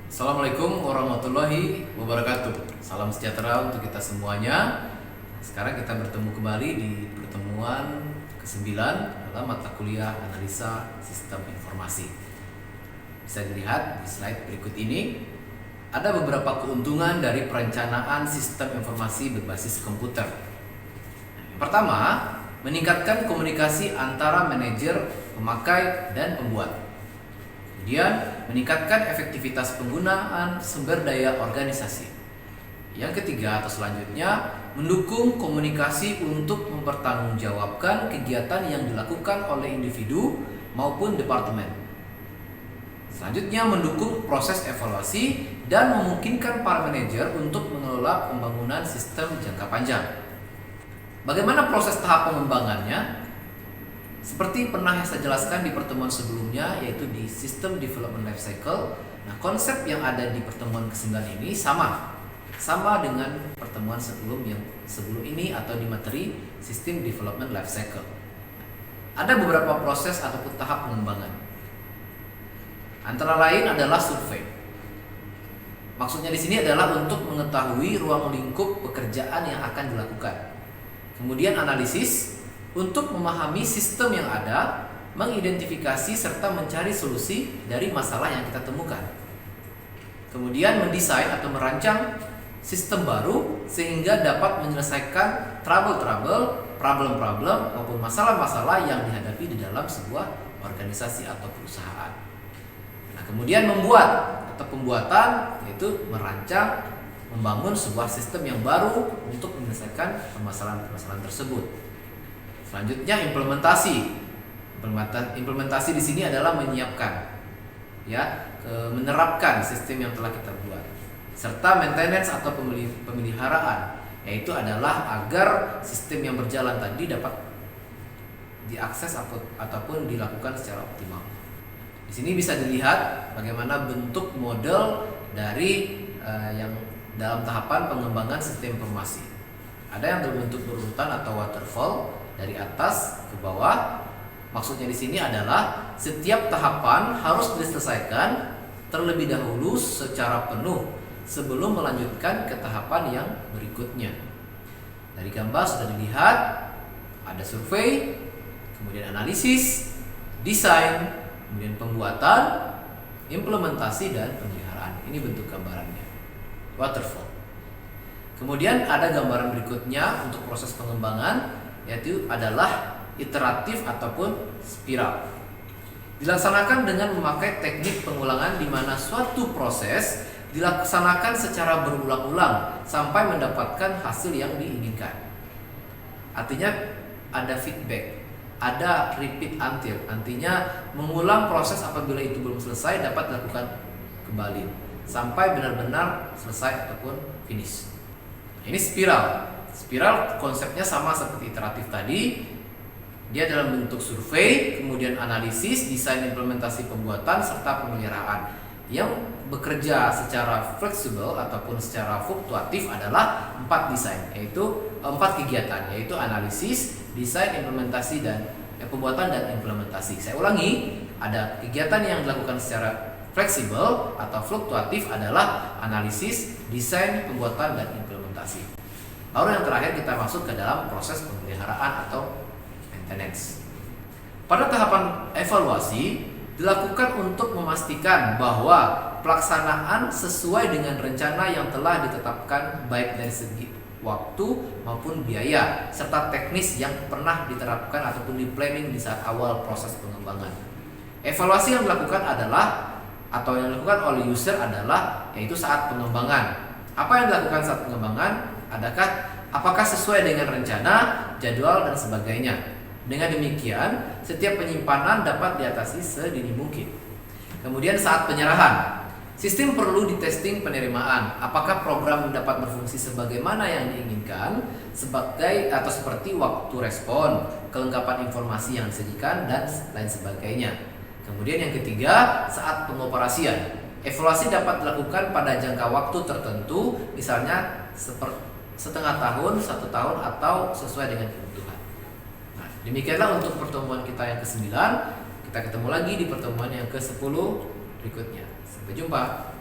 Assalamualaikum warahmatullahi wabarakatuh. Salam sejahtera untuk kita semuanya. Sekarang kita bertemu kembali di pertemuan ke-9 dalam mata kuliah analisa sistem informasi. Bisa dilihat di slide berikut ini, ada beberapa keuntungan dari perencanaan sistem informasi berbasis komputer. Yang pertama, meningkatkan komunikasi antara manajer, pemakai, dan pembuat. Kemudian, meningkatkan efektivitas penggunaan sumber daya organisasi. Yang ketiga atau selanjutnya, mendukung komunikasi untuk mempertanggungjawabkan kegiatan yang dilakukan oleh individu maupun departemen. Selanjutnya, mendukung proses evaluasi dan memungkinkan para manajer untuk mengelola pembangunan sistem jangka panjang. Bagaimana proses tahap pengembangannya? Seperti pernah saya jelaskan di pertemuan sebelumnya, yaitu di System Development Life Cycle. Nah, konsep yang ada di pertemuan ke-9 ini sama dengan pertemuan sebelum ini atau di materi System Development Life Cycle. Ada beberapa proses ataupun tahap pengembangan. Antara lain adalah survei. Maksudnya di sini adalah untuk mengetahui ruang lingkup pekerjaan yang akan dilakukan. Kemudian analisis untuk memahami sistem yang ada, mengidentifikasi serta mencari solusi dari masalah yang kita temukan. Kemudian mendesain atau merancang sistem baru sehingga dapat menyelesaikan problem-problem maupun masalah-masalah yang dihadapi di dalam sebuah organisasi atau perusahaan. Nah, kemudian membuat atau pembuatan, yaitu merancang, membangun sebuah sistem yang baru untuk menyelesaikan permasalahan-permasalahan tersebut. Selanjutnya implementasi. Implementasi di sini adalah menyiapkan, menerapkan sistem yang telah kita buat, serta maintenance atau pemeliharaan, yaitu adalah agar sistem yang berjalan tadi dapat diakses ataupun dilakukan secara optimal. Di sini bisa dilihat bagaimana bentuk model dari yang dalam tahapan pengembangan sistem informasi. Ada yang berbentuk berurutan atau waterfall, dari atas ke bawah. Maksudnya di sini adalah setiap tahapan harus diselesaikan terlebih dahulu secara penuh sebelum melanjutkan ke tahapan yang berikutnya. Dari gambar sudah dilihat ada survei, kemudian analisis, desain, kemudian pembuatan, implementasi, dan pemeliharaan. Ini bentuk gambarannya, waterfall. Kemudian ada gambaran berikutnya untuk proses pengembangan, yaitu adalah iteratif ataupun spiral. Dilaksanakan dengan memakai teknik pengulangan di mana suatu proses dilaksanakan secara berulang-ulang sampai mendapatkan hasil yang diinginkan. Artinya ada feedback, ada repeat until. Artinya mengulang proses apabila itu belum selesai dapat dilakukan kembali sampai benar-benar selesai ataupun finish. Ini spiral. Spiral konsepnya sama seperti iteratif tadi. Dia dalam bentuk survei, kemudian analisis, desain, implementasi, pembuatan, serta pemeliharaan. Yang bekerja secara fleksibel ataupun secara fluktuatif adalah 4 kegiatan, yaitu analisis, desain, implementasi, dan pembuatan dan implementasi. Saya ulangi, ada kegiatan yang dilakukan secara fleksibel atau fluktuatif adalah analisis, desain, pembuatan, dan implementasi. Lalu yang terakhir kita masuk ke dalam proses pemeliharaan atau maintenance. Pada tahapan evaluasi dilakukan untuk memastikan bahwa pelaksanaan sesuai dengan rencana yang telah ditetapkan baik dari segi waktu maupun biaya serta teknis yang pernah diterapkan ataupun di planning di saat awal proses pengembangan. Evaluasi yang dilakukan dilakukan oleh user adalah yaitu saat pengembangan. Apa yang dilakukan saat pengembangan? Apakah sesuai dengan rencana, jadwal, dan sebagainya. Dengan demikian, setiap penyimpanan dapat diatasi sedini mungkin. Kemudian saat penyerahan, sistem perlu ditesting penerimaan. Apakah program dapat berfungsi sebagaimana yang diinginkan, seperti waktu respon, kelengkapan informasi yang disajikan, dan lain sebagainya. Kemudian yang ketiga, saat pengoperasian. Evaluasi dapat dilakukan pada jangka waktu tertentu, misalnya setengah tahun, 1 tahun, atau sesuai dengan kebutuhan. Nah, demikianlah untuk pertemuan kita yang ke-9. Kita ketemu lagi di pertemuan yang ke-10 berikutnya. Sampai jumpa.